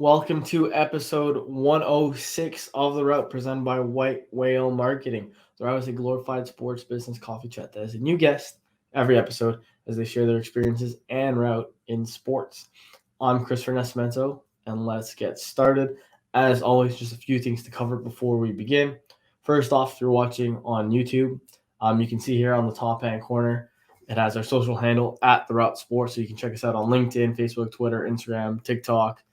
Welcome to episode 106 of The Route presented by White Whale Marketing. The Route is a glorified sports business coffee chat that has a new guest every episode as they share their experiences and route in sports. I'm Christopher Nascimento, and let's get started. As always, just a few things to cover before we begin. First off, if you're watching on YouTube, you can see here on the top hand corner, it has our social handle at The Route Sports, so you can check us out on LinkedIn, Facebook, Twitter, Instagram, TikTok,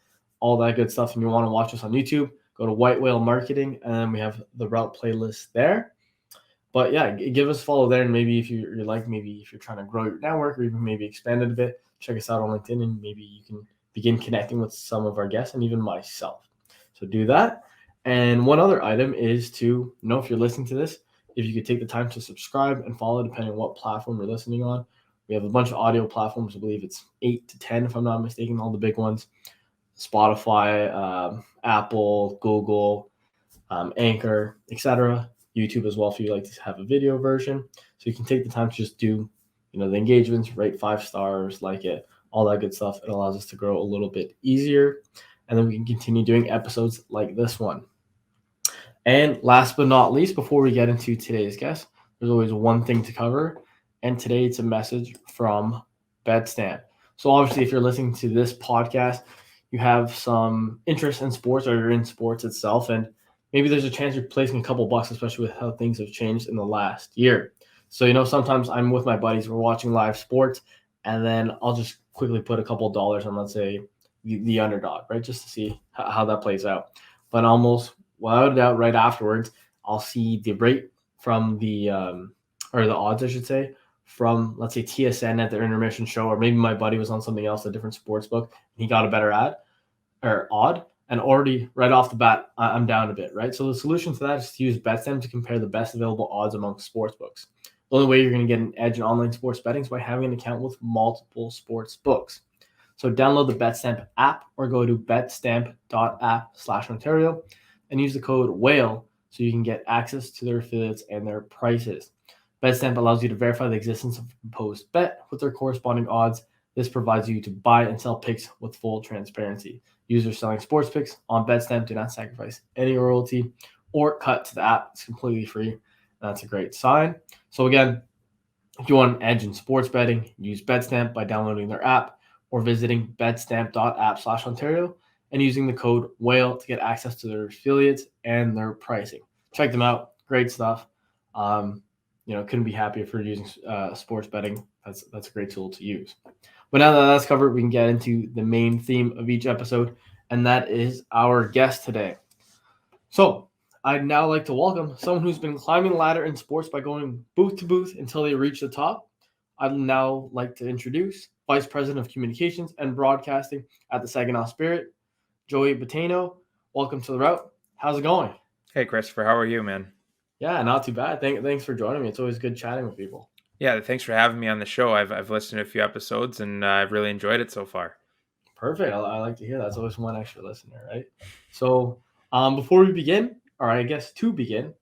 all that good stuff. And you want to watch us on YouTube, go to White Whale Marketing, and then we have the route playlist there. But yeah, give us a follow there, and maybe if you're like, maybe if you're trying to grow your network or even maybe expand it a bit, check us out on LinkedIn, and maybe you can begin connecting with some of our guests and even myself. So do that. And one other item is to know, if you're listening to this, if you could take the time to subscribe and follow, depending on what platform you're listening on. We have a bunch of audio platforms. I believe it's 8 to 10, if I'm not mistaken, all the big ones. Spotify, Apple, Google, Anchor, etc. YouTube as well if you like to have a video version. So you can take the time to just do, the engagements, rate 5 stars, like it, all that good stuff. It allows us to grow a little bit easier. And then we can continue doing episodes like this one. And last but not least, before we get into today's guest, there's always one thing to cover. And today it's a message from BetStamp. So obviously, if you're listening to this podcast, you have some interest in sports or you're in sports itself, and maybe there's a chance you're placing a couple bucks, especially with how things have changed in the last year. So, sometimes I'm with my buddies, we're watching live sports, and then I'll just quickly put a couple of dollars on, let's say, the underdog, right? Just to see how that plays out. But almost without a doubt, right afterwards, I'll see the rate from or the odds, I should say, from, let's say, TSN at their intermission show, or maybe my buddy was on something else, a different sports book, and he got a better odd, and already right off the bat, I'm down a bit, right? So the solution to that is to use BetStem to compare the best available odds among sports books. The only way you're going to get an edge in online sports betting is by having an account with multiple sports books. So download the BetStamp app or go to betstamp.app/Ontario and use the code WHALE so you can get access to their affiliates and their prices. BetStamp allows you to verify the existence of a proposed bet with their corresponding odds. This provides you to buy and sell picks with full transparency. Users selling sports picks on BetStamp do not sacrifice any royalty or cut to the app. It's completely free. That's a great sign. So again, if you want an edge in sports betting, use BetStamp by downloading their app or visiting betstamp.app/Ontario and using the code WHALE to get access to their affiliates and their pricing. Check them out. Great stuff. Couldn't be happier for using sports betting. That's a great tool to use. But now that that's covered, we can get into the main theme of each episode, and that is our guest today. So I'd now like to welcome someone who's been climbing the ladder in sports by going booth to booth until they reach the top. I'd now like to introduce Vice President of Communications and Broadcasting at the Saginaw Spirit, Joey Battaino. Welcome to the route. How's it going? Hey, Christopher. How are you, man? Yeah, not too bad. Thanks for joining me. It's always good chatting with people. Yeah, thanks for having me on the show. I've listened to a few episodes and I've really enjoyed it so far. Perfect. I like to hear that. It's always one extra listener, right? So before we begin, or I guess to begin,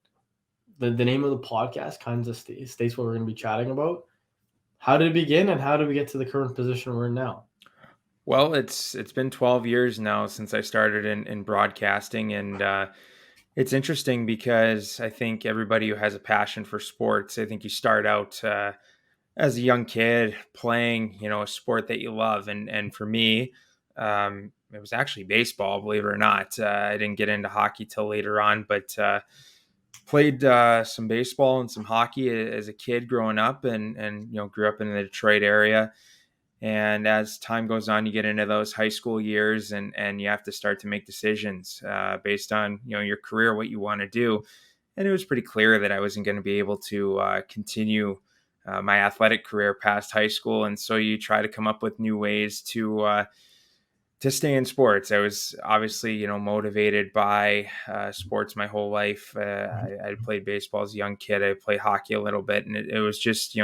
the name of the podcast kind of states what we're going to be chatting about. How did it begin, and how did we get to the current position we're in now? Well, it's been 12 years now since I started in broadcasting, and it's interesting because I think everybody who has a passion for sports, I think you start out as a young kid playing, a sport that you love, and for me, it was actually baseball, believe it or not. I didn't get into hockey till later on, but played some baseball and some hockey as a kid growing up, and grew up in the Detroit area. And as time goes on, you get into those high school years, and you have to start to make decisions based on your career, what you want to do. And it was pretty clear that I wasn't going to be able to continue my athletic career past high school, and so you try to come up with new ways to stay in sports. I was obviously, motivated by sports my whole life. I played baseball as a young kid. I played hockey a little bit, and it was just,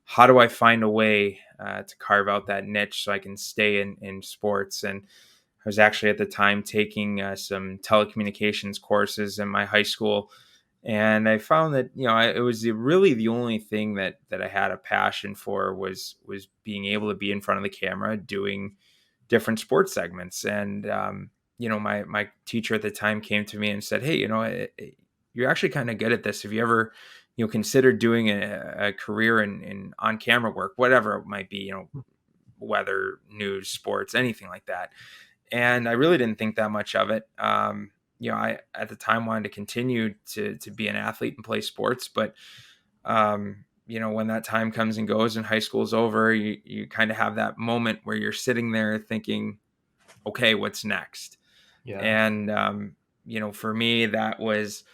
how do I find a way to carve out that niche so I can stay in sports? And I was actually at the time taking some telecommunications courses in my high school. And I found that, it was really the only thing that I had a passion for was being able to be in front of the camera doing different sports segments. And my teacher at the time came to me and said, "Hey, you're actually kind of good at this. Have you ever, considered doing a career in on camera work, whatever it might be, weather, news, sports, anything like that?" And I really didn't think that much of it. I at the time wanted to continue to be an athlete and play sports, but when that time comes and goes and high school's over, you kind of have that moment where you're sitting there thinking, okay, what's next? Yeah. And for me, that was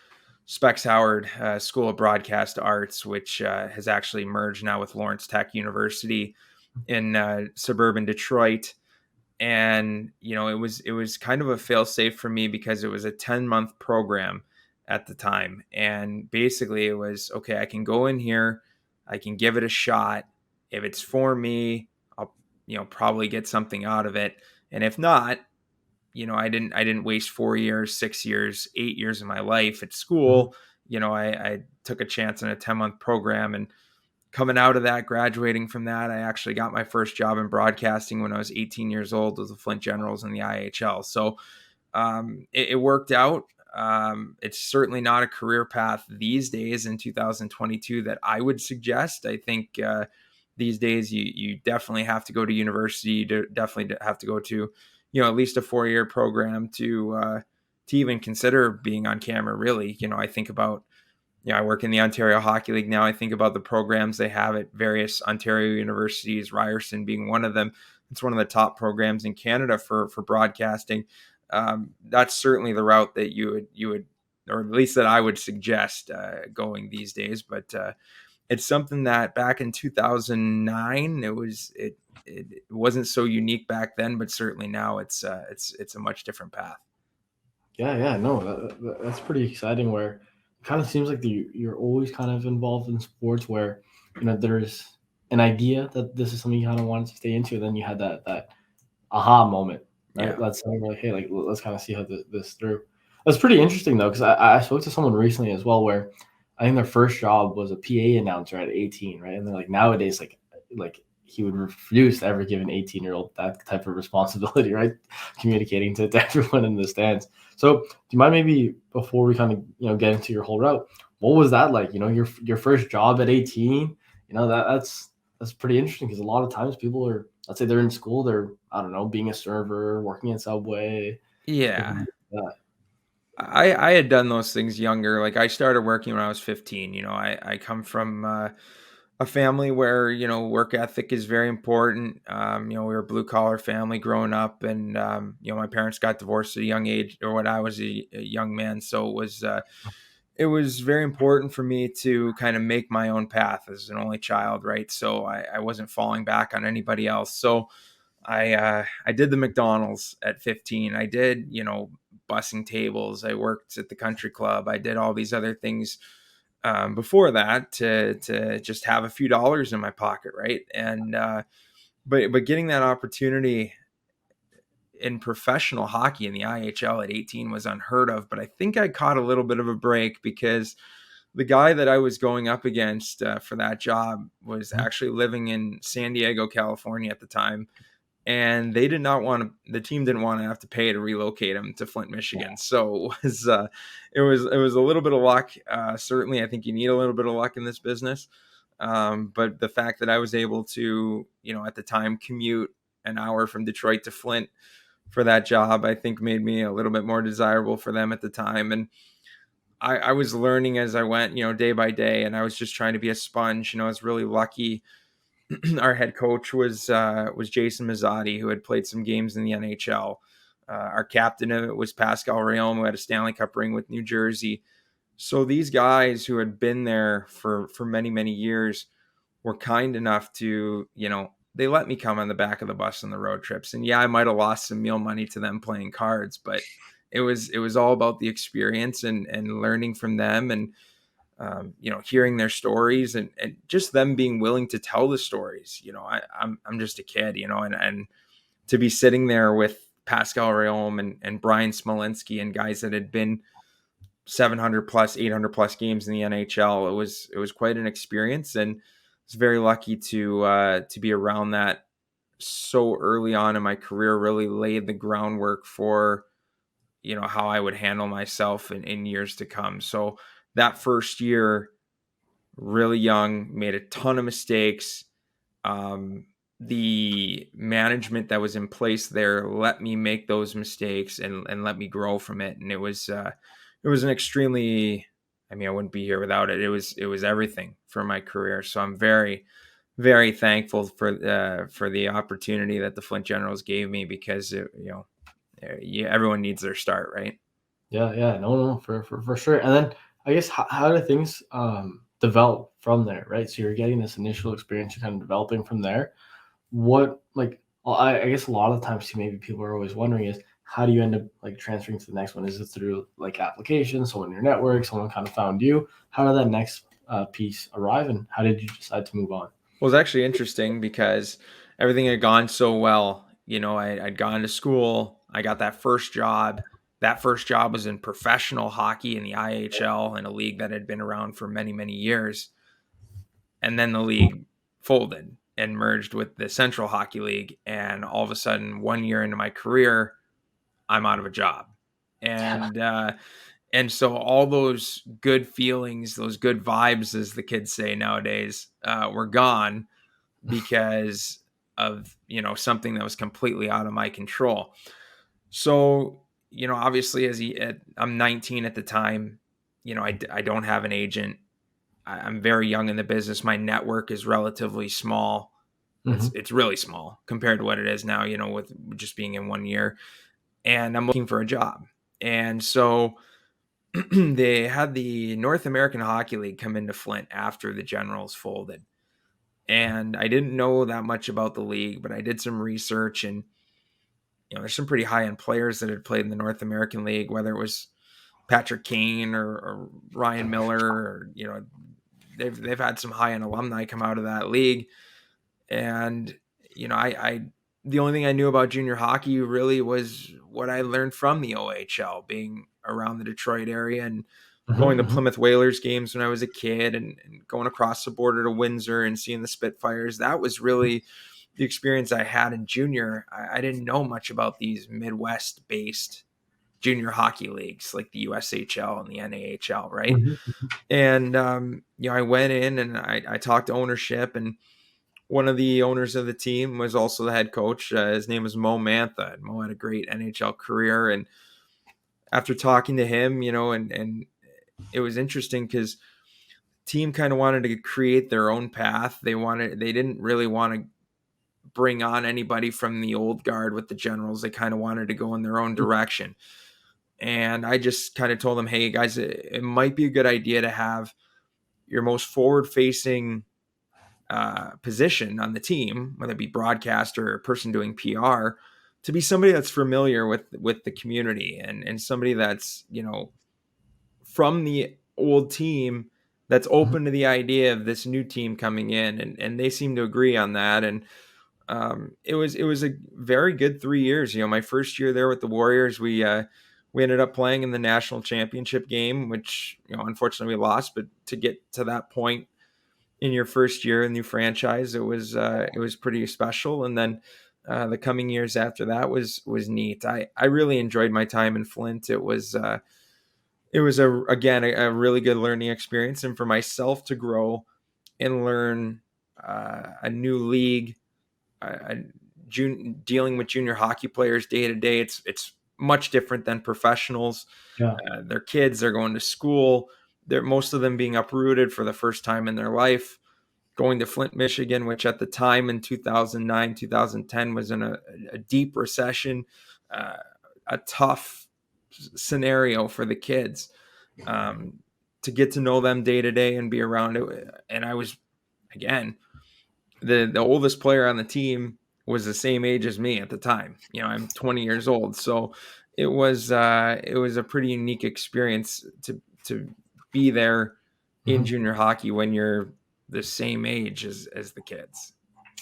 Specs Howard School of Broadcast Arts, which has actually merged now with Lawrence Tech University in suburban Detroit. And it was kind of a fail safe for me because it was a 10-month program at the time, and basically it was, okay, I can go in here, I can give it a shot. If it's for me, I'll probably get something out of it, and if not, I didn't waste 4 years, 6 years, 8 years of my life at Mhm. school. I took a chance on a 10-month program, and coming out of that, graduating from that, I actually got my first job in broadcasting when I was 18 years old with the Flint Generals in the IHL. So it worked out. It's certainly not a career path these days in 2022 that I would suggest. I think these days you definitely have to go to university. You definitely have to go to at least a 4-year program to even consider being on camera. Really, I think about, I work in the Ontario Hockey League now. I think about the programs they have at various Ontario universities, Ryerson being one of them. It's one of the top programs in Canada for broadcasting. That's certainly the route that you would, or at least that I would suggest going these days. But it's something that back in 2009, it wasn't so unique back then, but certainly now it's a much different path. Yeah, yeah, no, that's pretty exciting. Where it kind of seems like you're always kind of involved in sports, where there's an idea that this is something you kind of wanted to stay into, then you had that aha moment, right? Yeah. That's something like, hey, like let's kind of see how this through. That's pretty interesting though, because I spoke to someone recently as well, where I think their first job was a PA announcer at 18, right? And then like nowadays, like he would refuse to ever give an 18-year-old that type of responsibility, right? Communicating to everyone in the stands. So do you mind, maybe before we kind of get into your whole route, what was that like? Your first job at 18. That's pretty interesting, because a lot of times people are, let's say they're in school, they're, I don't know, being a server, working at Subway, Yeah. different things like that. I had done those things younger. Like I started working when I was 15. I come from a family where, work ethic is very important. We were a blue collar family growing up, and, my parents got divorced at a young age, or when I was a young man. So it was very important for me to kind of make my own path as an only child. Right. So I wasn't falling back on anybody else. So I did the McDonald's at 15. I did, bussing tables. I worked at the country club. I did all these other things before that to just have a few dollars in my pocket, right? And but getting that opportunity in professional hockey in the IHL at 18 was unheard of. But I think I caught a little bit of a break because the guy that I was going up against for that job was Mhm. actually living in San Diego, California at the time, and they did not want to. The team didn't want to have to pay to relocate him to Flint, Michigan. So it was a little bit of luck. Certainly, I think you need a little bit of luck in this business. But the fact that I was able to, at the time, commute an hour from Detroit to Flint for that job, I think made me a little bit more desirable for them at the time. And I was learning as I went, day by day, and I was just trying to be a sponge. I was really lucky. Our head coach was Jason Mazzotti, who had played some games in the NHL. Our captain was Pascal Rayon, who had a Stanley Cup ring with New Jersey. So these guys who had been there for many, many years were kind enough to, they let me come on the back of the bus on the road trips. And yeah, I might have lost some meal money to them playing cards, but it was all about the experience and learning from them, and hearing their stories, and just them being willing to tell the stories. I'm just a kid, and to be sitting there with Pascal Rayon and Brian Smolinski and guys that had been 700 plus, 800 plus games in the NHL, it was quite an experience, and I was very lucky to be around that so early on in my career. Really laid the groundwork for how I would handle myself in years to come. So that first year, really young, made a ton of mistakes. Um, the management that was in place there let me make those mistakes and let me grow from it. And it was an extremely, I mean, I wouldn't be here without it. It was everything for my career. So I'm very, very thankful for the opportunity that the Flint Generals gave me, because everyone needs their start, right? Yeah, yeah, no, for sure. And then I guess how do things develop from there, right? So you're getting this initial experience, you're kind of developing from there. What like well, I guess a lot of times too, maybe people are always wondering is how do you end up like transferring to the next one? Is it through like application, someone in your network, someone kind of found you? How did that next piece arrive, and how did you decide to move on? Well, it's actually interesting because everything had gone so well. I'd gone to school. I got that first job. That first job was in professional hockey in the IHL, in a league that had been around for many, many years. And then the league folded and merged with the Central Hockey League. And all of a sudden, 1 year into my career, I'm out of a job. Yeah. And so all those good feelings, those good vibes, as the kids say nowadays, were gone because of something that was completely out of my control. So obviously, I'm 19 at the time. I don't have an agent. I'm very young in the business. My network is relatively small. Hmm. It's really small compared to what it is now, with just being in 1 year. And I'm looking for a job. And so they had the North American Hockey League come into Flint after the Generals folded. And I didn't know that much about the league, but I did some research, and there's some pretty high end players that had played in the North American League, whether it was Patrick Kane or Ryan Miller, or they've had some high end alumni come out of that league. And I the only thing I knew about junior hockey really was what I learned from the OHL, being around the Detroit area and going to Hmm. Plymouth Whalers games when I was a kid, and going across the border to Windsor and seeing the Spitfires. That was really the experience I had in junior. I didn't know much about these Midwest based junior hockey leagues like the USHL and the NAHL, right? Hmm. And I went in and I talked to ownership, and one of the owners of the team was also the head coach. His name was Mo Mantha. And Mo had a great NHL career. And after talking to him, and it was interesting because team kind of wanted to create their own path. They didn't really want to bring on anybody from the old guard with the Generals. They kind of wanted to go in their own direction. And I just kind of told them, hey guys, it might be a good idea to have your most forward facing position on the team, whether it be broadcaster or person doing PR, to be somebody that's familiar with the community, and somebody that's from the old team, that's Hmm. open to the idea of this new team coming in, and they seem to agree on that. And it was a very good 3 years. My first year there with the Warriors, we ended up playing in the national championship game, which unfortunately we lost. But to get to that point in your first year in the franchise, it was pretty special. And then the coming years after that was neat. I really enjoyed my time in Flint. It was a really good learning experience, and for myself to grow and learn a new league, dealing with junior hockey players day to day. It's much different than professionals. Yeah. Their kids, they're going to school. They're most of them being uprooted for the first time in their life, going to Flint, Michigan, which at the time in 2009, 2010 was in a deep recession, uh, a tough scenario for the kids. Um, to get to know them day to day and be around it. And I was, again, the oldest player on the team was the same age as me at the time. I'm 20 years old, so it was a pretty unique experience to be there in Hmm. junior hockey when you're the same age as the kids.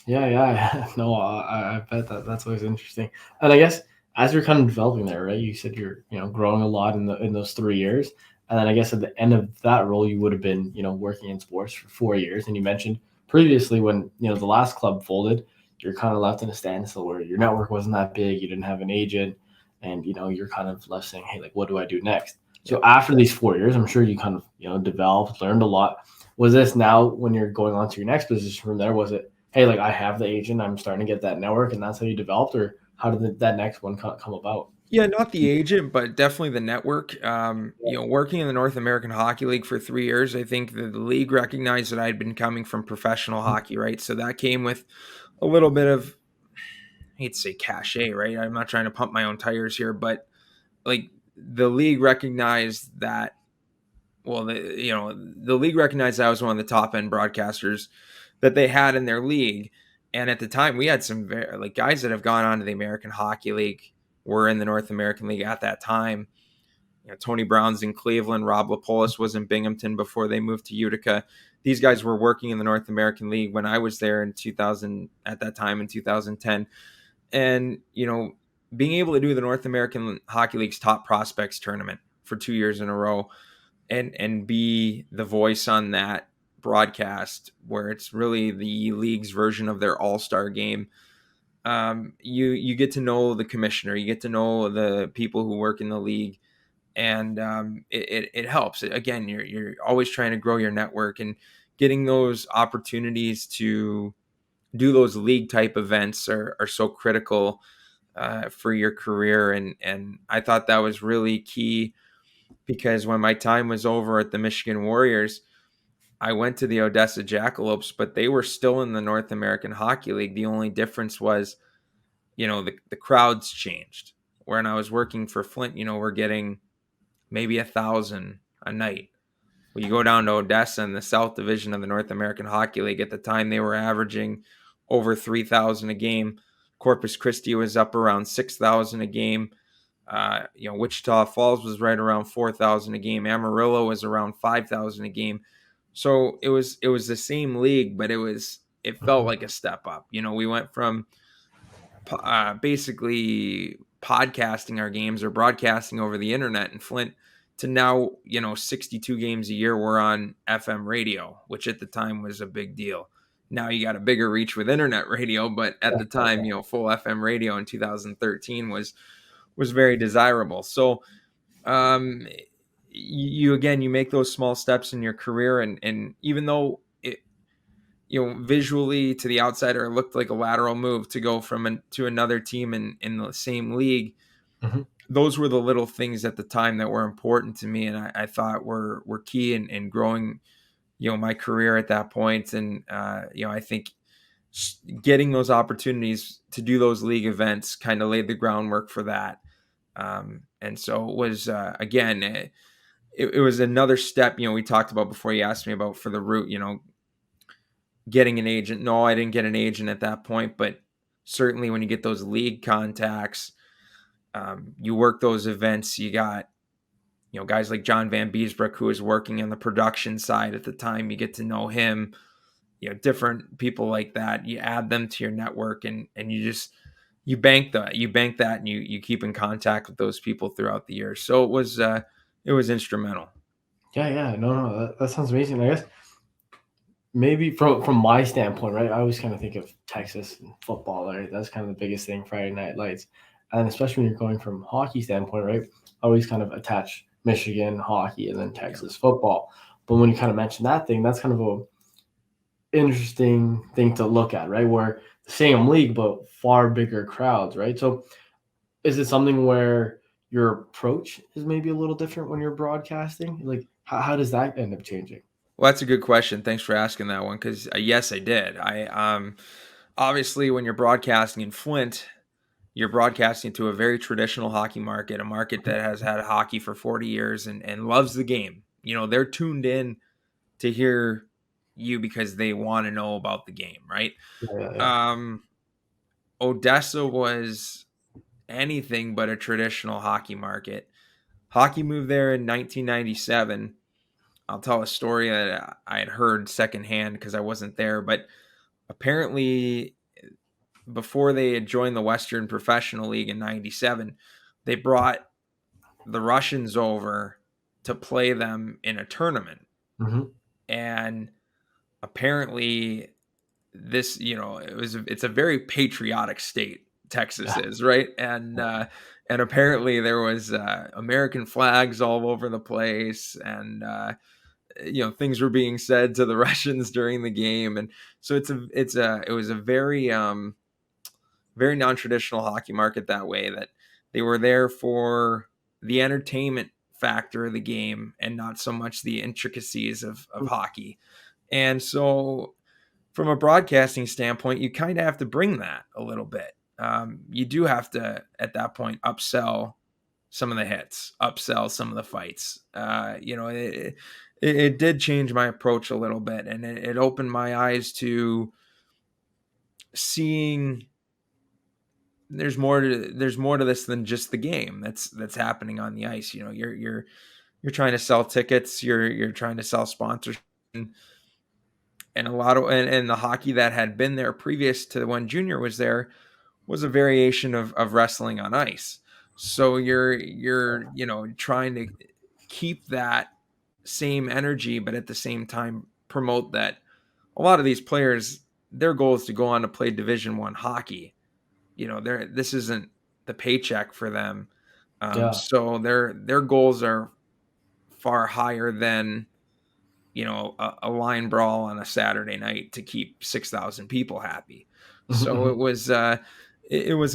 Yeah, yeah. No, I bet that's always interesting. And I guess as you're kind of developing there, right? You said you're growing a lot in those 3 years, and then I guess at the end of that role, you would have been working in sports for 4 years. And you mentioned previously when the last club folded, you're kind of left in a standstill where your network wasn't that big, you didn't have an agent. and you're kind of left saying, hey, like, what do I do next? So Yep. after these 4 years, I'm sure you kind of developed, learned a lot. Was this now when you're going on to your next position from there? Was it, hey, like, I have the agent, I'm starting to get that network, and that's how you developed, or how did that next one come about? Yeah, not the agent, but definitely the network. Working in the North American Hockey League for 3 years, I think the league recognized that I'd been coming from professional hockey, right? So that came with a little bit of, I hate to say cachet, right? I'm not trying to pump my own tires here, but like the league recognized that. Well, the league recognized that I was one of the top end broadcasters that they had in their league, and at the time we had some very, like guys that have gone on to the American Hockey League were in the North American League at that time. Tony Brown's in Cleveland, Rob Lapolis was in Binghamton before they moved to Utica. These guys were working in the North American League when I was there in 2000, at that time in 2010. And, being able to do the North American Hockey League's top prospects tournament for 2 years in a row and be the voice on that broadcast where it's really the league's version of their all-star game. You get to know the commissioner, you get to know the people who work in the league, and it helps. Again, you're always trying to grow your network, and getting those opportunities to do those league type events are so critical for your career. And I thought that was really key, because when my time was over at the Michigan Warriors, I went to the Odessa Jackalopes, but they were still in the North American Hockey League. The only difference was, the crowds changed. When I was working for Flint, we're getting maybe 1,000 a night. Well, you go down to Odessa in the South Division of the North American Hockey League. At the time, they were averaging over 3,000 a game. Corpus Christi was up around 6,000 a game. Wichita Falls was right around 4,000 a game. Amarillo was around 5,000 a game. So it was the same league, but it felt like a step up. We went from basically podcasting our games or broadcasting over the internet in Flint to now, 62 games a year we're on FM radio, which at the time was a big deal. Now you got a bigger reach with internet radio, but at the time, full FM radio in 2013 was very desirable. So you again, you make those small steps in your career, and even though it, visually to the outsider it looked like a lateral move to go to another team in the same league, Mhm. those were the little things at the time that were important to me, and I thought were key in growing my career at that point. And I think getting those opportunities to do those league events kind of laid the groundwork for that. And so it was again, it was another step. We talked about before you asked me about for the route, getting an agent. No, I didn't get an agent at that point, but certainly when you get those league contacts, you work those events. You got guys like John Van Beesbrook, who was working on the production side at the time. You get to know him. Different people like that. You add them to your network, and you bank that, and you keep in contact with those people throughout the year. So it was instrumental. Yeah, yeah, no, that sounds amazing. I guess maybe from my standpoint, right? I always kind of think of Texas and football, right? That's kind of the biggest thing, Friday Night Lights, and especially when you're going from hockey standpoint, right? I always kind of attach Michigan hockey and then Yeah. Texas football. But when you kind of mention that thing, that's kind of a interesting thing to look at, right? Where the same league but far bigger crowds, right? So is it something where your approach is maybe a little different when you're broadcasting? Like how does that end up changing? Well, that's a good question. Thanks for asking that one. Because yes, I did. I obviously when you're broadcasting in Flint, you're broadcasting to a very traditional hockey market, a market that has had hockey for 40 years and loves the game. They're tuned in to hear you because they want to know about the game, right? Yeah, yeah, yeah. Um, Odessa was anything but a traditional hockey market. Hockey moved there in 1997. I'll tell a story that I had heard secondhand because I wasn't there, but apparently before they had joined the Western Professional League in 97, they brought the Russians over to play them in a tournament. Hmm. And apparently it's a very patriotic state, Texas Yeah. is, right? And and apparently there was American flags all over the place, and things were being said to the Russians during the game, and so it was a very very non-traditional hockey market that way, that they were there for the entertainment factor of the game and not so much the intricacies of hockey. And so from a broadcasting standpoint, you kind of have to bring that a little bit. You do have to, at that point, upsell some of the hits, upsell some of the fights. It did change my approach a little bit, and it opened my eyes to seeing there's more to this than just the game that's happening on the ice. You're trying to sell tickets, you're trying to sell sponsorship, and a lot of and the hockey that had been there previous to when Junior was there was a variation of wrestling on ice. So you're trying to keep that same energy, but at the same time promote that a lot of these players, their goal is to go on to play Division 1 hockey. This isn't the paycheck for them. Yeah. So their goals are far higher than a line brawl on a Saturday night to keep 6,000 people happy. So it was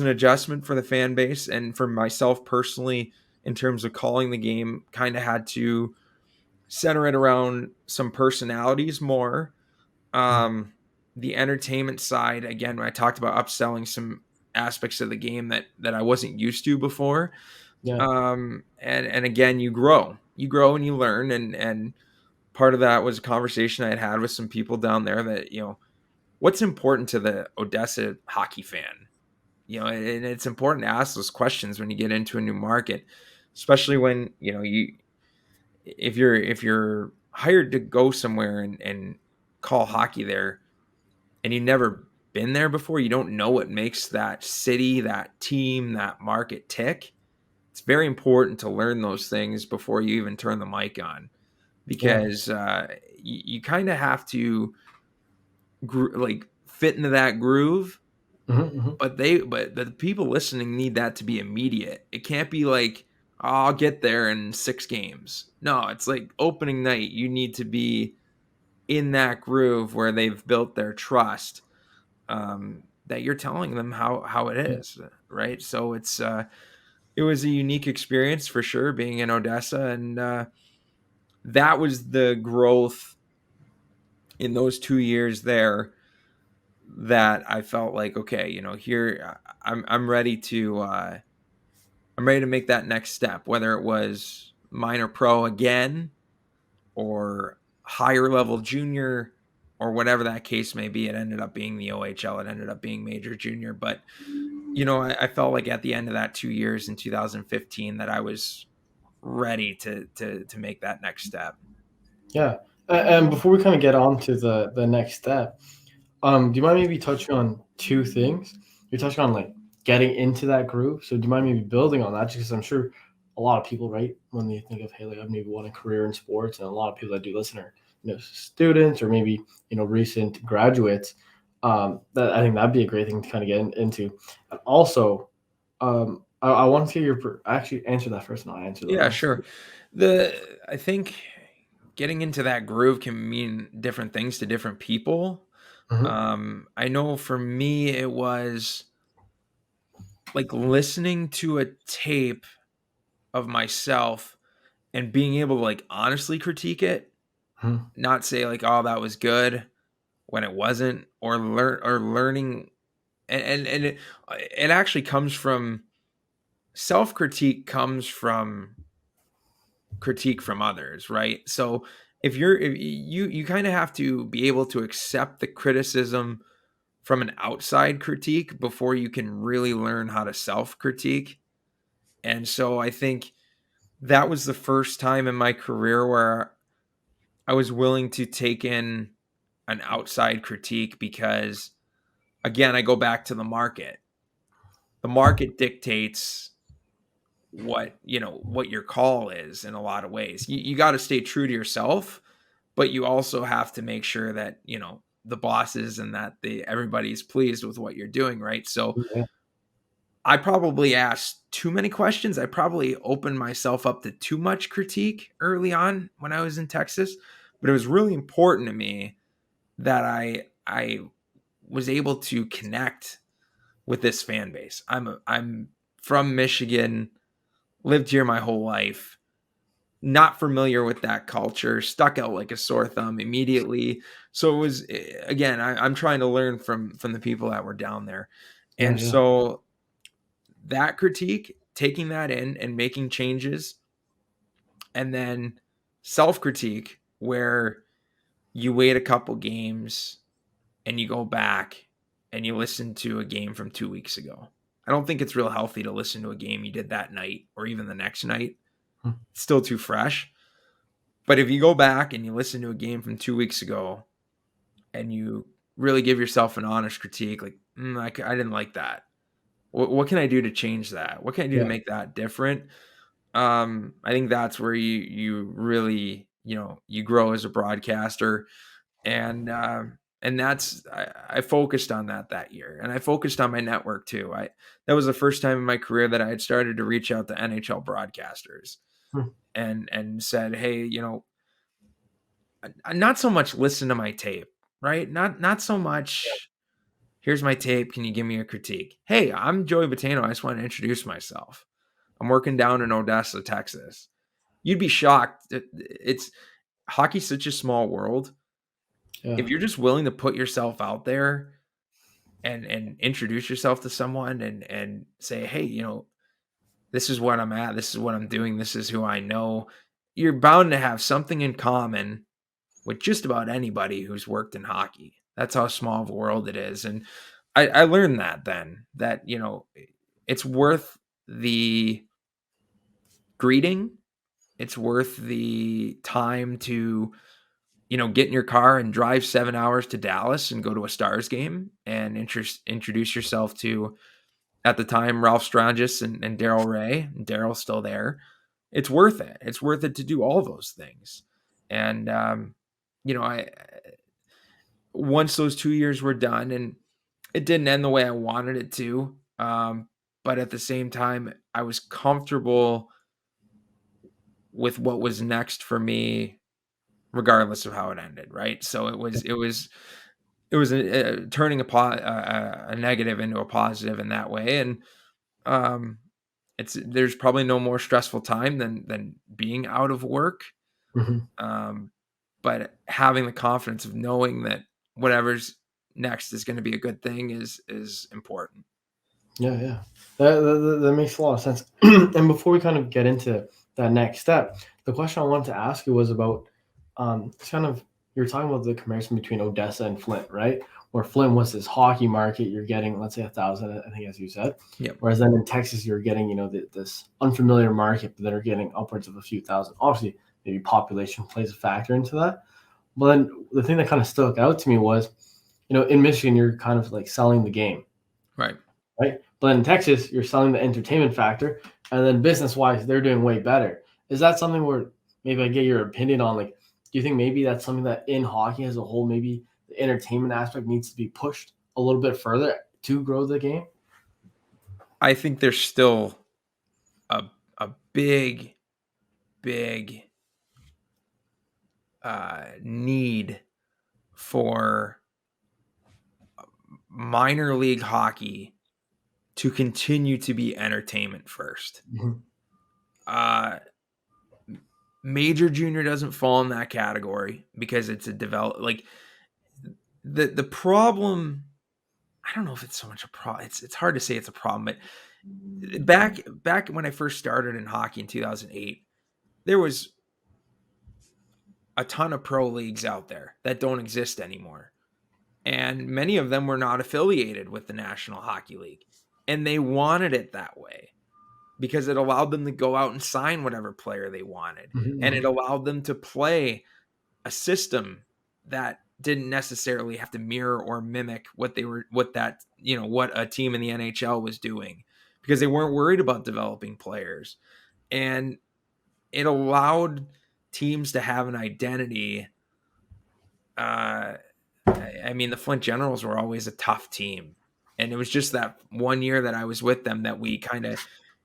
an adjustment for the fan base, and for myself personally, in terms of calling the game, kind of had to center it around some personalities more. The entertainment side, again, when I talked about upselling some aspects of the game that I wasn't used to before. Yeah. And again, you grow and you learn. And part of that was a conversation I had with some people down there that, what's important to the Odessa hockey fan? And it's important to ask those questions when you get into a new market, especially when, if you're hired to go somewhere and call hockey there, and you've never been there before, you don't know what makes that city, that team, that market tick. It's very important to learn those things before you even turn the mic on, Yeah. because you kind of have to fit into that groove. Hmm. But the people listening need that to be immediate. It can't be like, oh, I'll get there in 6 games. No, it's like opening night. You need to be in that groove where they've built their trust, that you're telling them how it Yeah. is, right? So it was a unique experience for sure being in Odessa, and that was the growth in those 2 years there, that I felt like, okay, here I'm ready to make that next step, whether it was minor pro again or higher level junior or whatever that case may be. It ended up being the OHL. It ended up being major junior, but I felt like at the end of that 2 years in 2015 that I was ready to make that next step. Yeah. And before we kind of get on to the next step, do you mind maybe touching on two things? You're touching on like getting into that groove. So do you mind maybe building on that? Just because I'm sure a lot of people, right, when they think of, hey, like I maybe want a career in sports, and a lot of people that do listen are, students or maybe, recent graduates. That I think that'd be a great thing to kind of get into. And also, I want to hear actually answer that first, and I'll answer the Yeah, rest. sure. I think getting into that groove can mean different things to different people. Hmm. I know for me, it was like listening to a tape of myself and being able to like honestly critique it, Hmm. not say like, "Oh, that was good," when it wasn't, or learning. And it actually comes from self critique, comes from critique from others, right? So if you kind of have to be able to accept the criticism from an outside critique before you can really learn how to self critique. And so I think that was the first time in my career where I was willing to take in an outside critique, because again, I go back to the market. The market dictates what your call is in a lot of ways. You got to stay true to yourself, but you also have to make sure that, the bosses and that everybody's pleased with what you're doing, right? So Yeah. I probably asked too many questions. I probably opened myself up to too much critique early on when I was in Texas, but it was really important to me that I was able to connect with this fan base. I'm from Michigan, lived here my whole life, not familiar with that culture, stuck out like a sore thumb immediately. So it was again, I'm trying to learn from the people that were down there. Yeah, And yeah. so that critique, taking that in and making changes, and then self critique, where you wait a couple games and you go back and you listen to a game from 2 weeks ago. I don't think it's real healthy to listen to a game you did that night or even the next night. Hmm. It's still too fresh. But if you go back and you listen to a game from 2 weeks ago and you really give yourself an honest critique, like, I didn't like that. What can I do to change that? What can I do to Yeah. make that different? I think that's where you really, you grow as a broadcaster, and that's I focused on that year, and I focused on my network too. That was the first time in my career that I had started to reach out to NHL broadcasters Hmm. and said, hey, not so much listen to my tape, right? Not so much. Here's my tape. Can you give me a critique? Hey, I'm Joey Battaino. I just want to introduce myself. I'm working down in Odessa, Texas. You'd be shocked. It's hockey's such a small world. Yeah. If you're just willing to put yourself out there and introduce yourself to someone and say, hey, this is what I'm at, this is what I'm doing, this is who I know, you're bound to have something in common with just about anybody who's worked in hockey. That's how small of a world it is. And I learned that then, that it's worth the greeting, it's worth the time to get in your car and drive 7 hours to Dallas and go to a Stars game and introduce yourself to, at the time, Ralph Strangis and Daryl Ray. And Daryl's still there. It's worth it. It's worth it to do all those things. And I once those 2 years were done, and it didn't end the way I wanted it to. But at the same time, I was comfortable with what was next for me, regardless of how it ended. Right. So it was turning a negative into a positive in that way. And um, there's probably no more stressful time than being out of work. Hmm. Um, but having the confidence of knowing that whatever's next is going to be a good thing is important. Yeah, yeah. That makes a lot of sense. And before we kind of get into that next step, the question I wanted to ask you was about it's kind of you're talking about the comparison between Odessa and Flint, right? Where Flint was this hockey market, you're getting let's say 1,000, I think, as you said. Yep. Whereas then in Texas, you're getting this unfamiliar market that are getting upwards of a few thousand. Obviously, maybe population plays a factor into that. But then the thing that kind of stuck out to me was, in Michigan, you're kind of like selling the game, Right. right? But in Texas, you're selling the entertainment factor, and then business wise, they're doing way better. Is that something where maybe I get your opinion on? Like, do you think maybe that's something that in hockey as a whole, maybe the entertainment aspect needs to be pushed a little bit further to grow the game? I think there's still a big need for minor league hockey to continue to be entertainment first. Mm-hmm. Uh, Major junior doesn't fall in that category because it's a like the problem. I don't know if it's so much a problem. It's hard to say it's a problem, but back when I first started in hockey in 2008, there was a ton of pro leagues out there that don't exist anymore. And many of them were not affiliated with the National Hockey League. And they wanted it that way because it allowed them to go out and sign whatever player they wanted. And it Mm-hmm. allowed them to play a system that didn't necessarily have to mirror or mimic what what a team in the NHL was doing, because they weren't worried about developing players. And it allowed teams to have an identity. I mean, the Flint Generals were always a tough team. And it was just that one year that I was with them that we kind of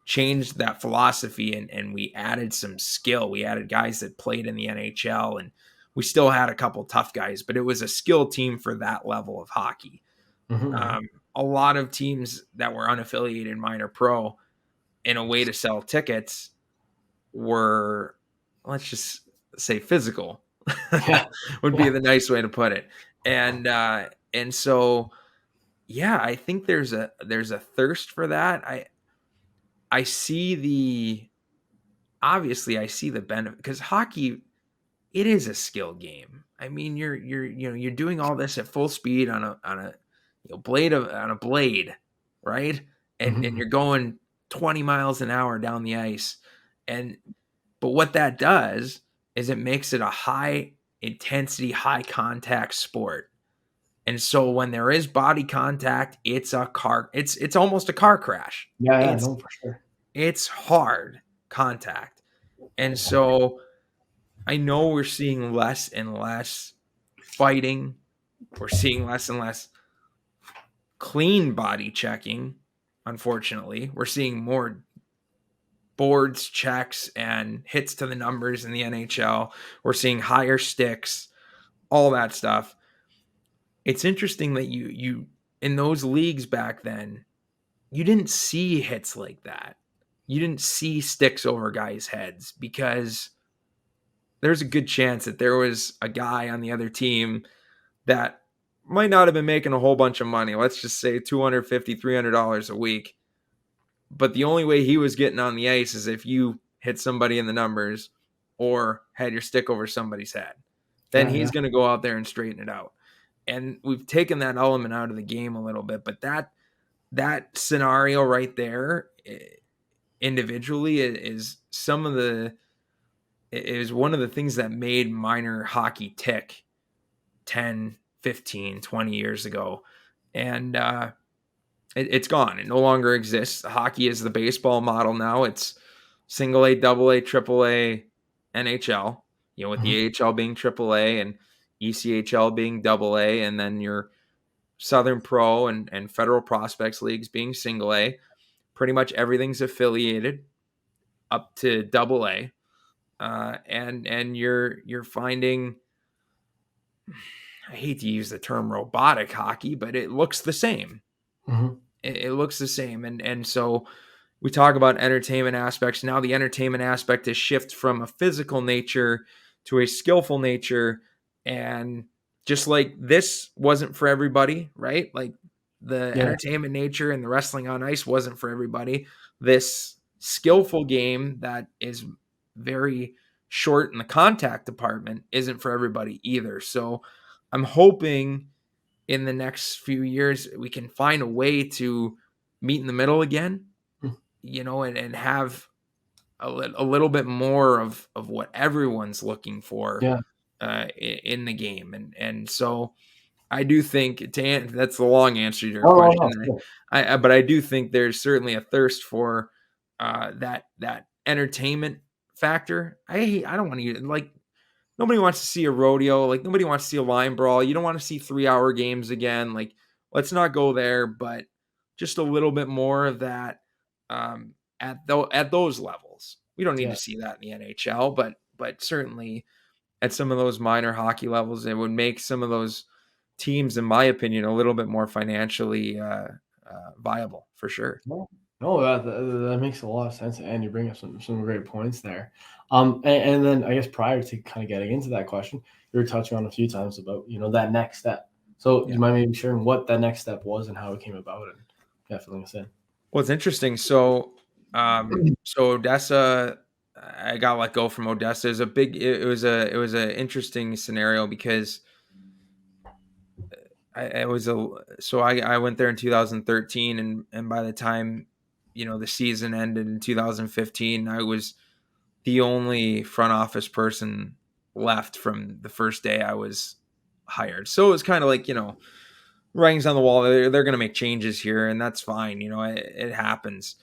changed that philosophy, and we added some skill. We added guys that played in the NHL, and we still had a couple tough guys, but it was a skill team for that level of hockey. Mm-hmm. A lot of teams that were unaffiliated minor pro, in a way to sell tickets, were, let's just say, physical. Yeah. Would be Yeah. the nice way to put it. And so yeah, I think there's a thirst for that. I see the obviously I see the benefit, because hockey, it is a skill game. I mean, you're doing all this at full speed on a blade on a blade, right? And Mm-hmm. you're going 20 miles an hour down the ice. And but what that does is it makes it a high intensity, high contact sport. And so when there is body contact, it's almost a car crash. Yeah. Yeah. It's No, for sure. it's hard contact. And so I know we're seeing less and less fighting. We're seeing less and less clean body checking. Unfortunately, we're seeing more boards, checks, and hits to the numbers in the NHL. We're seeing higher sticks, all that stuff. It's interesting that you in those leagues back then, you didn't see hits like that. You didn't see sticks over guys' heads, because there's a good chance that there was a guy on the other team that might not have been making a whole bunch of money. Let's just say $250, $300 a week. But the only way he was getting on the ice is if you hit somebody in the numbers or had your stick over somebody's head. Then Yeah. he's Yeah. going to go out there and straighten it out. And we've taken that element out of the game a little bit, but that scenario right there, individually, is some of the is one of the things that made minor hockey tick 10, 15, 20 years ago. And it's gone. It no longer exists. Hockey is the baseball model now. It's single A, double A, triple A, NHL, with Mm-hmm. the AHL being triple A and ECHL being double A, and then your Southern Pro and Federal Prospects leagues being single A. Pretty much everything's affiliated up to double A. And you're finding, I hate to use the term robotic hockey, but it looks the same. Mm-hmm. It looks the same. And so we talk about entertainment aspects. Now the entertainment aspect has shifted from a physical nature to a skillful nature. And just like this wasn't for everybody, right? Like the Yeah. entertainment nature and the wrestling on ice wasn't for everybody. This skillful game that is very short in the contact department isn't for everybody either. So I'm hoping in the next few years we can find a way to meet in the middle again, and have a little bit more of what everyone's looking for Yeah. in the game. And so I do think, that's the long answer to your Oh, no, question. no. But I do think there's certainly a thirst for that entertainment factor. I don't want to, like, nobody wants to see a rodeo. Like, nobody wants to see a line brawl. You don't want to see 3-hour games again. Like, let's not go there, but just a little bit more of that at those levels. We don't need Yeah. to see that in the NHL, but certainly at some of those minor hockey levels, it would make some of those teams, in my opinion, a little bit more financially viable, for sure. No, no, that makes a lot of sense, and you bring up some great points there. And then I guess prior to kind of getting into that question, you were touching on a few times about that next step. So do Yeah. you mind maybe sharing what that next step was and how it came about, and filling us in? Well, it's interesting. So Odessa, I got let go from Odessa. It was a interesting scenario, because I went there in 2013, and by the time the season ended in 2015, I was the only front office person left from the first day I was hired. So it was kind of like, writings on the wall. They're going to make changes here, and that's fine. It happens.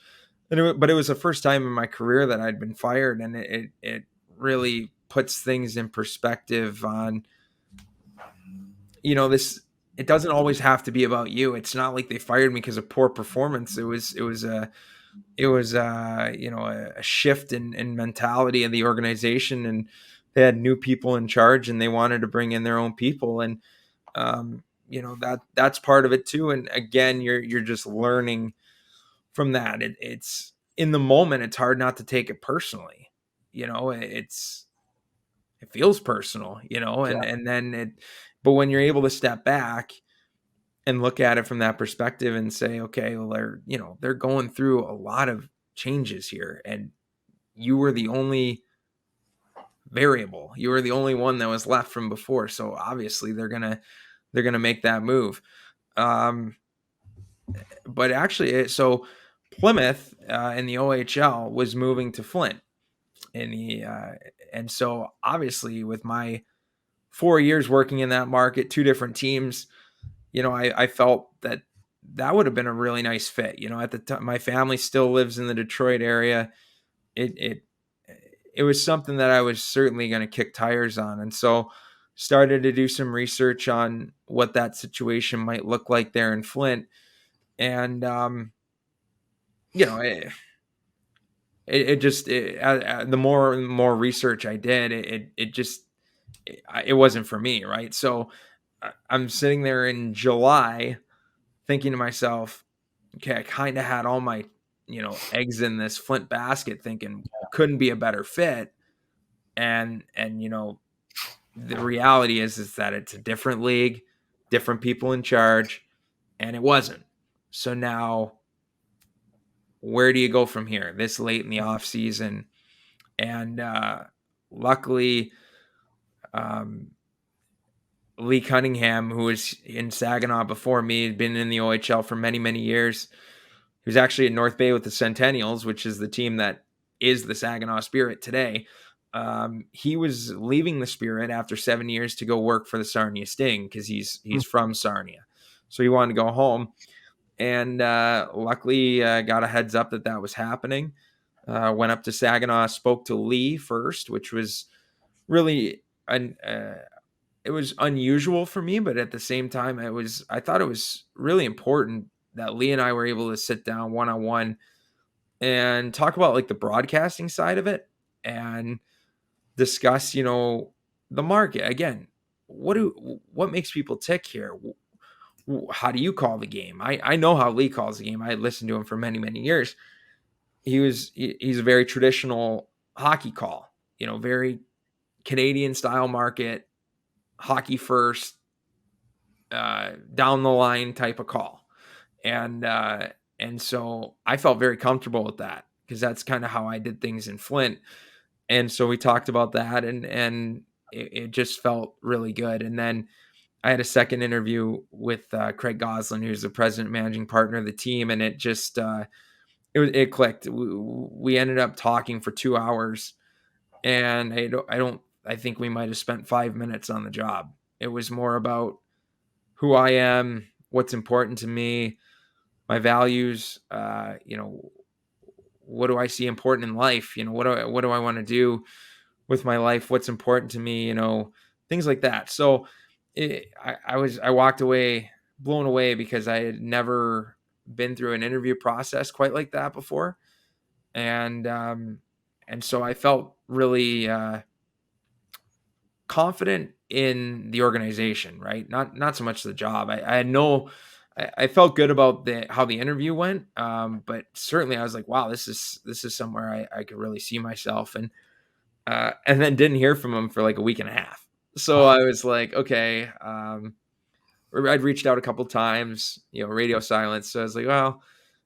But it was the first time in my career that I'd been fired, and it really puts things in perspective on, this. it doesn't always have to be about you. It's not like they fired me because of poor performance. It was you know, a shift in mentality of the organization, and they had new people in charge, and they wanted to bring in their own people, and you know, that's part of it too. And again, you're just learning from that. It's in the moment, it's hard not to take it personally. You know, it feels personal, you know, Yeah. and then but when you're able to step back and look at it from that perspective and say, okay, well, they're going through a lot of changes here, and you were the only variable. You were the only one that was left from before. So obviously they're gonna make that move. Um, but actually, so Plymouth in the OHL was moving to Flint, in the and so obviously with my 4 years working in that market, two different teams, you know, I felt that that would have been a really nice fit. You know, at the time, my family still lives in the Detroit area. It it was something that I was certainly going to kick tires on, and so started to do some research on what that situation might look like there in Flint. And you know, it just the more and more research I did, it just it wasn't for me, right? So I'm sitting there in July thinking to myself, okay, I kind of had all my, you know, eggs in this Flint basket, thinking couldn't be a better fit. And you know, the reality is that it's a different league, different people in charge, and it wasn't. So now, where do you go from here this late in the off season? And luckily, um, Lee Cunningham, who was in Saginaw before me, had been in the OHL for many, many years. He was actually at North Bay with the Centennials, which is the team that is the Saginaw Spirit today. He was leaving the Spirit after 7 years to go work for the Sarnia Sting because he's from Sarnia, so he wanted to go home. And luckily, got a heads up that that was happening. Went up to Saginaw, spoke to Lee first, which was really an it was unusual for me, but at the same time, I thought it was really important that Lee and I were able to sit down one on one and talk about like the broadcasting side of it and discuss, you know, the market again. What makes people tick here? How do you call the game? I know how Lee calls the game. I listened to him for many, many years. He's a very traditional hockey call, you know, very Canadian style market, hockey first, down the line type of call. And and so I felt very comfortable with that because that's kind of how I did things in Flint. And so we talked about that, and it just felt really good. And then I had a second interview with Craig Goslin, who's the president managing partner of the team, and it just it clicked. We ended up talking for 2 hours, and I think we might have spent 5 minutes on the job. It was more about who I am, what's important to me, my values. You know, what do I see important in life? You know, what do I want to do with my life? What's important to me? You know, things like that. So I walked away blown away because I had never been through an interview process quite like that before, and and so I felt really confident in the organization, right? Not so much the job. I had no, I felt good about the how the interview went, but certainly I was like, wow, this is somewhere I could really see myself, and then didn't hear from him for like a week and a half. So I was like, okay, I'd reached out a couple times, you know, radio silence. So I was like, well,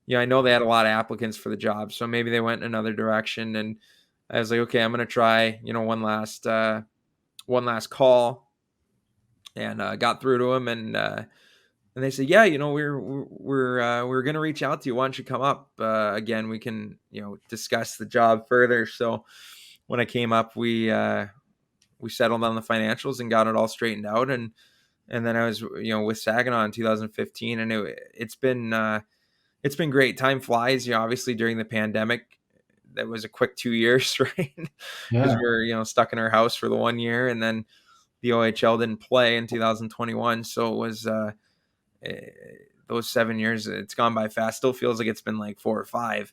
you know, I know they had a lot of applicants for the job, so maybe they went in another direction, and I was like, okay, I'm gonna try, you know, one last call, and got through to him, and they said, yeah, you know, we're gonna reach out to you. Why don't you come up again? We can, you know, discuss the job further. So when I came up, we settled on the financials and got it all straightened out, and then I was, you know, with Saginaw in 2015, and it's been great. Time flies. You know, obviously during the pandemic, that was a quick 2 years, right? Because Yeah. we were, you know, stuck in our house for the one year, and then the OHL didn't play in 2021, so it was eh, those 7 years. It's gone by fast. Still feels like it's been like 4 or 5,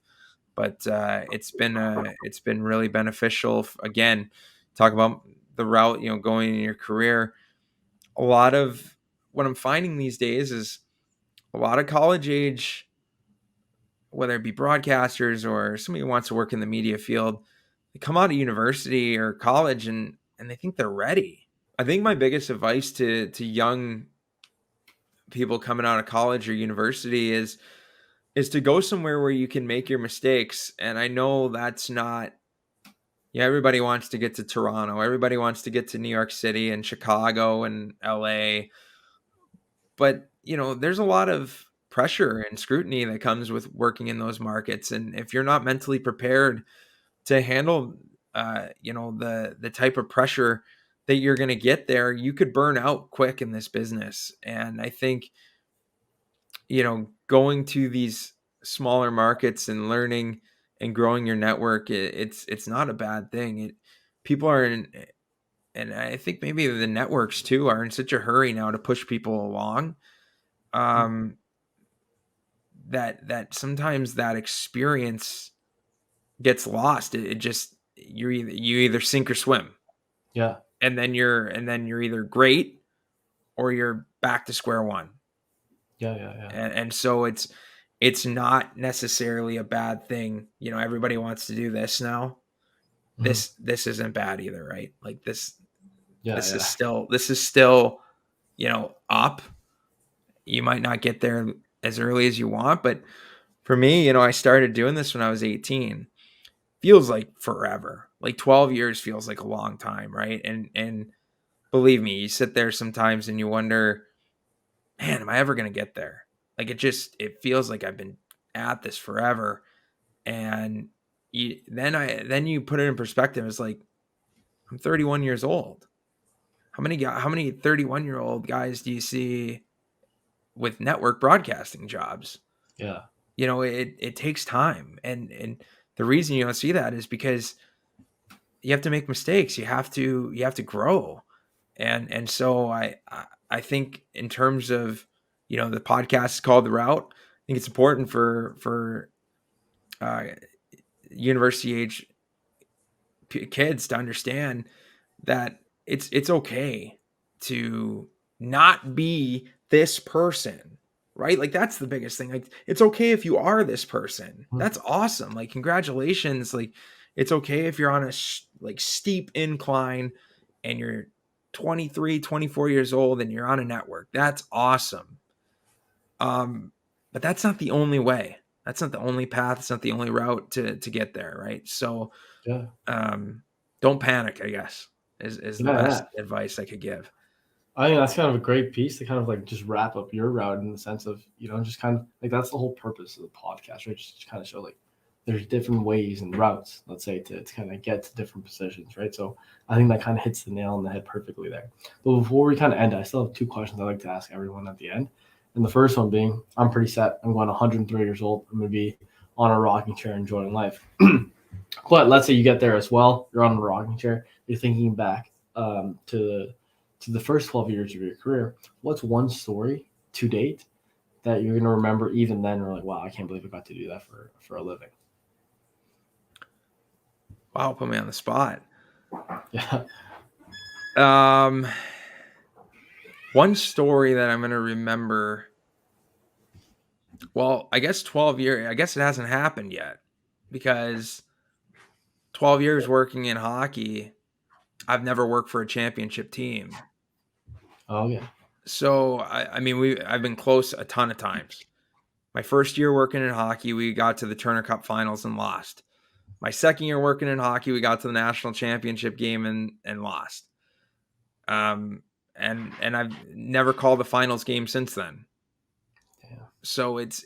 but it's been really beneficial. Again, talk about the route, going in your career. A lot of what I'm finding these days is a lot of college age, whether it be broadcasters or somebody who wants to work in the media field, they come out of university or college and they think they're ready. I think my biggest advice to young people coming out of college or university is to go somewhere where you can make your mistakes. And I know that's not, yeah, everybody wants to get to Toronto, everybody wants to get to New York City and Chicago and LA, but there's a lot of pressure and scrutiny that comes with working in those markets. And if you're not mentally prepared to handle the type of pressure that you're going to get there, you could burn out quick in this business. And I think going to these smaller markets and learning and growing your network, it's not a bad thing. People are in, and I think maybe the networks too are in such a hurry now to push people along, um, that sometimes that experience gets lost. It just you either sink or swim, Yeah. and then you're either great or you're back to square one. Yeah. Yeah. Yeah. And so it's not necessarily a bad thing. Everybody wants to do this now. Mhm. This isn't bad either, right? Like Yeah. this is still up. You might not get there as early as you want, but for me, I started doing this when I was 18. Feels like forever. Like 12 years feels like a long time, right? And believe me, you sit there sometimes and you wonder, man, am I ever going to get there? Like it feels like I've been at this forever. And then you put it in perspective. It's like, I'm 31 years old. How many 31-year-old guys do you see with network broadcasting jobs? Yeah. It takes time. And the reason you don't see that is because you have to make mistakes. You have to grow. And so I think in terms of, the podcast is called The Route. I think it's important for uh, university age kids to understand that it's okay to not be this person, right? Like that's the biggest thing. Like it's okay if you are this person. Mhm. That's awesome. Like congratulations. Like it's okay if you're on a like steep incline and you're 23, 24 years old and you're on a network. That's awesome. But that's not the only way. That's not the only path. It's not the only route to get there, right? So Yeah. um, don't panic, I guess, is the Yeah. best Yeah. advice I could give. I think that's kind of a great piece to kind of like just wrap up your route in the sense of, just kind of like that's the whole purpose of the podcast, right? Just to kind of show like there's different ways and routes, let's say, to kind of get to different positions, right? So I think that kind of hits the nail on the head perfectly there. But before we kind of end, I still have two questions I'd like to ask everyone at the end. And the first one being, I'm pretty set. I'm going 103 years old. I'm going to be on a rocking chair enjoying life. But let's say you get there as well. You're on a rocking chair. You're thinking back to the first 12 years of your career. What's one story to date that you're going to remember even then? Or like, wow, I can't believe I got to do that for a living. Wow, put me on the spot. Yeah. Um, one story that I'm gonna remember. Well, I guess 12 years. I guess it hasn't happened yet because 12 years working in hockey, I've never worked for a championship team. Oh yeah. So I mean, I've been close a ton of times. My first year working in hockey, we got to the Turner Cup Finals and lost. My second year working in hockey, we got to the national championship game and lost. And I've never called a finals game since then. Yeah. So it's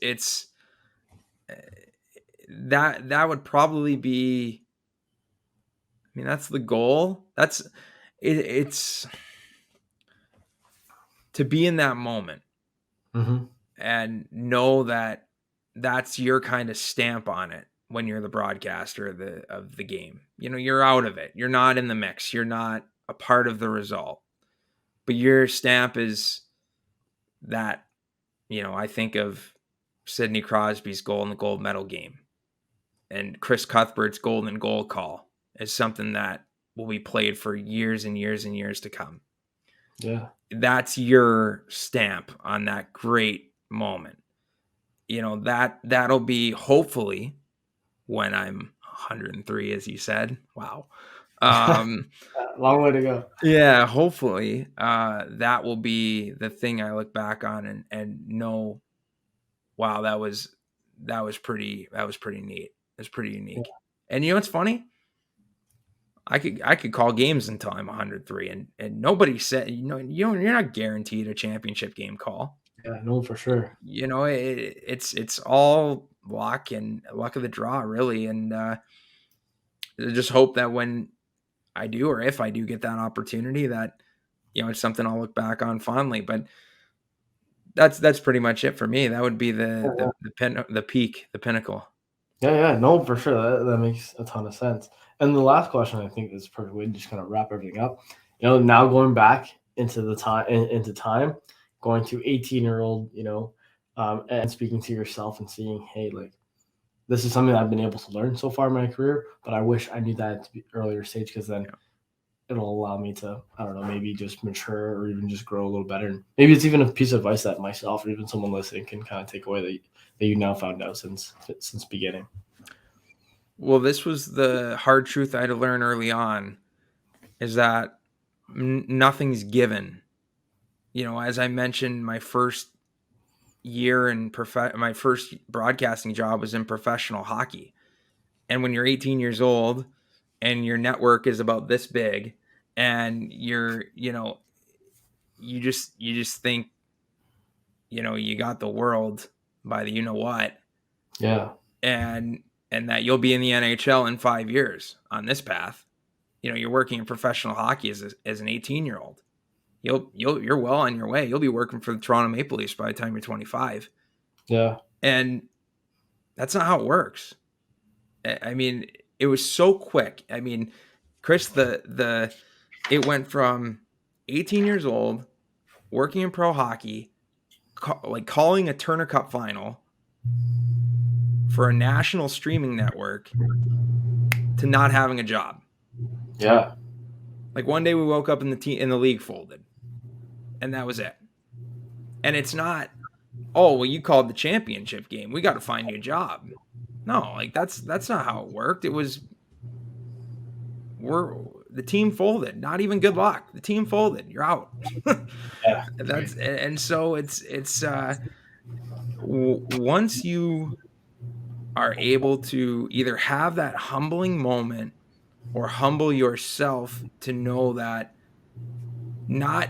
that would probably be. I mean, that's the goal. It's to be in that moment Mm-hmm. and know that that's your kind of stamp on it when you're the broadcaster of the game. You're out of it. You're not in the mix. You're not a part of the result. But your stamp is that, I think of Sidney Crosby's goal in the gold medal game and Chris Cuthbert's golden goal call is something that will be played for years and years and years to come. Yeah. That's your stamp on that great moment. That'll be hopefully when I'm 103, as you said. Wow. Long way to go. Yeah, hopefully that will be the thing I look back on and know, wow, that was pretty neat. It was pretty unique. Yeah. And what's funny? I could call games until I'm 103, and nobody said, you're not guaranteed a championship game call. Yeah, no, for sure. It's all luck and luck of the draw, really, and just hope that when I do, or if I do get that opportunity, that it's something I'll look back on fondly. But that's pretty much it for me. That would be the peak, the pinnacle. Yeah, no, for sure. That makes a ton of sense. And the last question, I think, is a perfect way to just kind of wrap everything up. Now going back into time, going to 18-year-old, and speaking to yourself and seeing, hey, like, this is something that I've been able to learn so far in my career, but I wish I knew that at the earlier stage, because then it'll allow me to, I don't know, maybe just mature or even just grow a little better. And maybe it's even a piece of advice that myself or even someone listening can kind of take away that you now found out since beginning. Well, this was the hard truth I had to learn early on, is that nothing's given. As I mentioned, my first year in my first broadcasting job was in professional hockey. And when you're 18 years old and your network is about this big and you just think, you got the world by the what. Yeah. And that you'll be in the NHL in 5 years on this path. You're working in professional hockey as an 18-year-old. You're well on your way. You'll be working for the Toronto Maple Leafs by the time you're 25. Yeah. And that's not how it works. I mean, it was so quick. I mean, Chris, it went from 18 years old, working in pro hockey, calling a Turner Cup final for a national streaming network, to not having a job. Yeah. Like one day we woke up and the league folded, and that was it. And it's not, oh, well, you called the championship game, we got to find you a job. No, like that's not how it worked. It was, the team folded. Not even good luck. The team folded. You're out. Yeah. And so it's once you are able to either have that humbling moment or humble yourself to know that not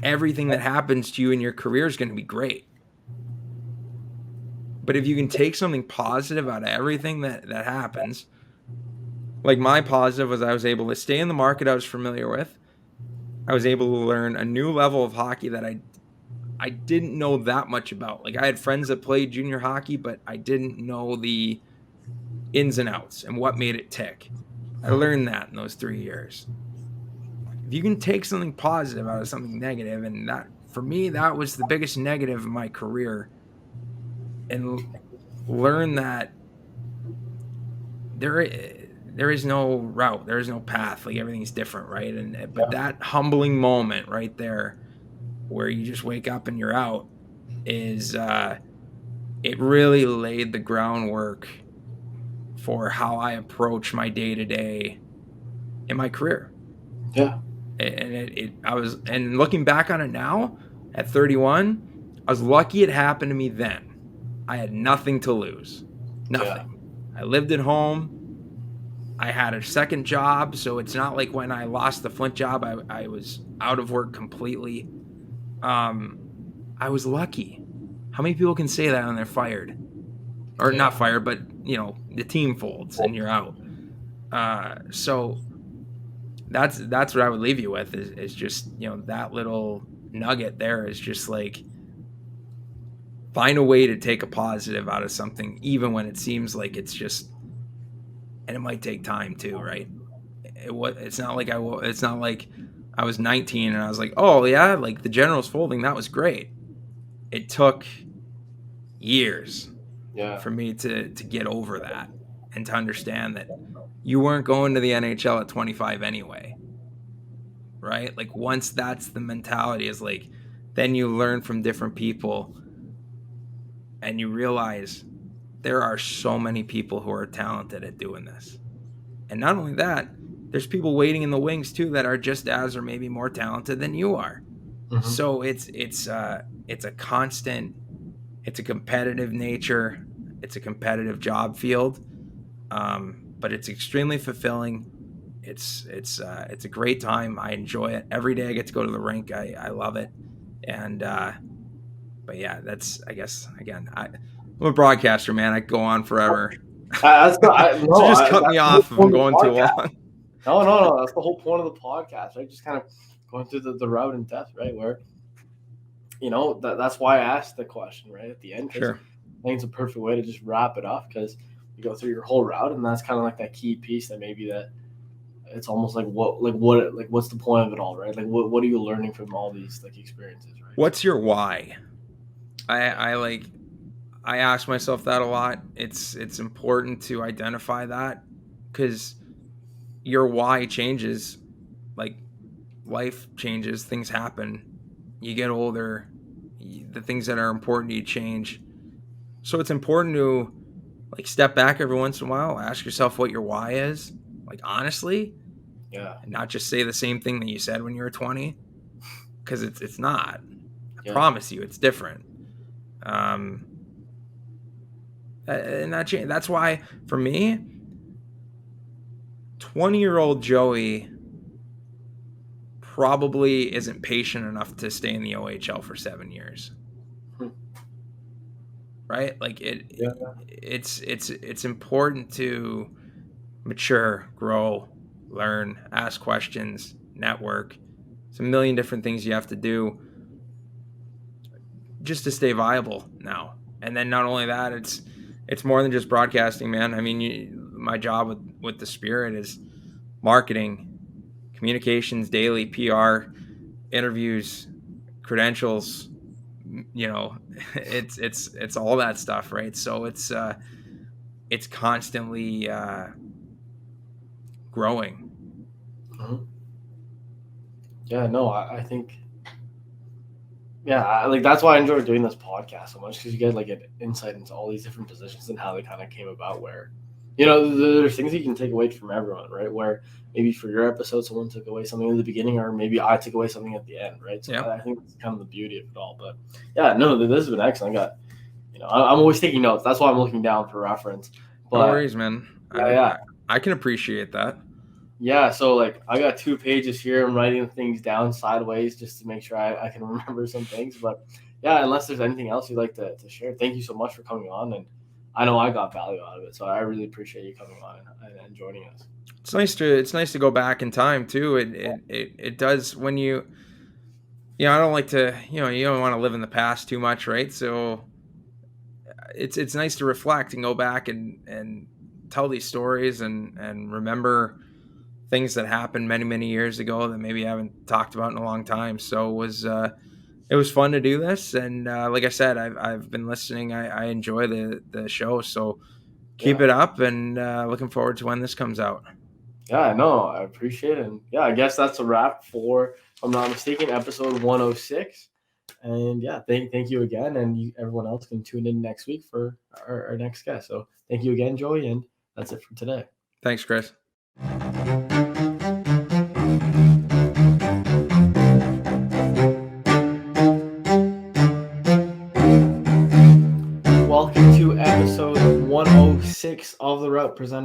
everything that happens to you in your career is going to be great. But if you can take something positive out of everything that happens, like my positive was I was able to stay in the market I was familiar with. I was able to learn a new level of hockey that I didn't know that much about. Like I had friends that played junior hockey, but I didn't know the ins and outs and what made it tick. I learned that in those 3 years. If you can take something positive out of something negative, and that, for me, that was the biggest negative of my career, and learn that there is no route, there is no path, like everything's different, right? But that humbling moment right there where you just wake up and you're out is it really laid the groundwork for how I approach my day-to-day in my career. Yeah. And looking back on it now at 31, I was lucky it happened to me then. I had nothing to lose. Nothing. Yeah. I lived at home. I had a second job, so it's not like when I lost the Flint job, I was out of work completely. I was lucky. How many people can say that when they're fired? Or not fired, but, the team folds and you're out. So that's what I would leave you with is just, that little nugget there is just like, find a way to take a positive out of something, even when it seems like it's just, and it might take time too, right? It's not like I was 19 and I was like, oh yeah, like the Generals folding, that was great. It took years Yeah. for me to get over that and to understand that you weren't going to the NHL at 25 anyway, right? Like once that's the mentality, is like then you learn from different people and you realize there are so many people who are talented at doing this. And not only that, there's people waiting in the wings too that are just as or maybe more talented than you are. Mm-hmm. So it's a constant, it's a competitive nature, it's a competitive job field, but it's extremely fulfilling. It's a great time. I enjoy it every day. I get to go to the rink. I love it, and but yeah, that's I guess again I'm a broadcaster, man. I could go on forever. That's the, So just that's cut me the whole off if I'm point of going the too podcast. long. No. That's the whole point of the podcast, right? Just kind of going through the route in depth, right? Where that's why I asked the question right at the end, because Sure. I think it's a perfect way to just wrap it up, because you go through your whole route, and that's kind of like that key piece that maybe that it's almost like what's the point of it all, right? Like what are you learning from all these like experiences, right? What's your why? I ask myself that a lot. It's important to identify that because your why changes. Like life changes, things happen. You get older, the things that are important to you change. So it's important to like step back every once in a while, ask yourself what your why is, like honestly, Yeah. and not just say the same thing that you said when you were 20, because it's not. I Yeah. promise you, it's different. And that's why for me, 20-year-old Joey probably isn't patient enough to stay in the OHL for 7 years. Right? Like Yeah. it's important to mature, grow, learn, ask questions, network. It's a million different things you have to do just to stay viable now. And then not only that, it's more than just broadcasting, man. I mean, my job with the Spirit is marketing, communications, daily PR, interviews, credentials. You know, it's all that stuff, right? So it's constantly growing. Mm-hmm. Yeah. No, I think. Yeah, like that's why I enjoy doing this podcast so much, because you get like an insight into all these different positions and how they kind of came about. Where, there's things you can take away from everyone, right? Where maybe for your episode, someone took away something in the beginning, or maybe I took away something at the end, right? So Yeah. I think that's kind of the beauty of it all. But yeah, no, this has been excellent. I'm always taking notes. That's why I'm looking down for reference. No But worries, man. yeah. I can appreciate that. Yeah, so like I got 2 pages here. I'm writing things down sideways just to make sure I can remember some things. But yeah, unless there's anything else you'd like to share, thank you so much for coming on. And I know I got value out of it, so I really appreciate you coming on and joining us. It's nice to go back in time too. It does when you I don't like to you don't want to live in the past too much, right? So it's nice to reflect and go back and tell these stories and remember things that happened many years ago that maybe I haven't talked about in a long time. So it was fun to do this, and like I said, I've been listening. I enjoy the show, so keep Yeah. it up, and looking forward to when this comes out. Yeah, no, I appreciate it. And yeah, I guess that's a wrap for, if I'm not mistaken, episode 106. And yeah, thank you again. And everyone else can tune in next week for our next guest. So thank you again, Joey. And that's it for today. Thanks, Chris. Welcome to episode 106 of The Route, presented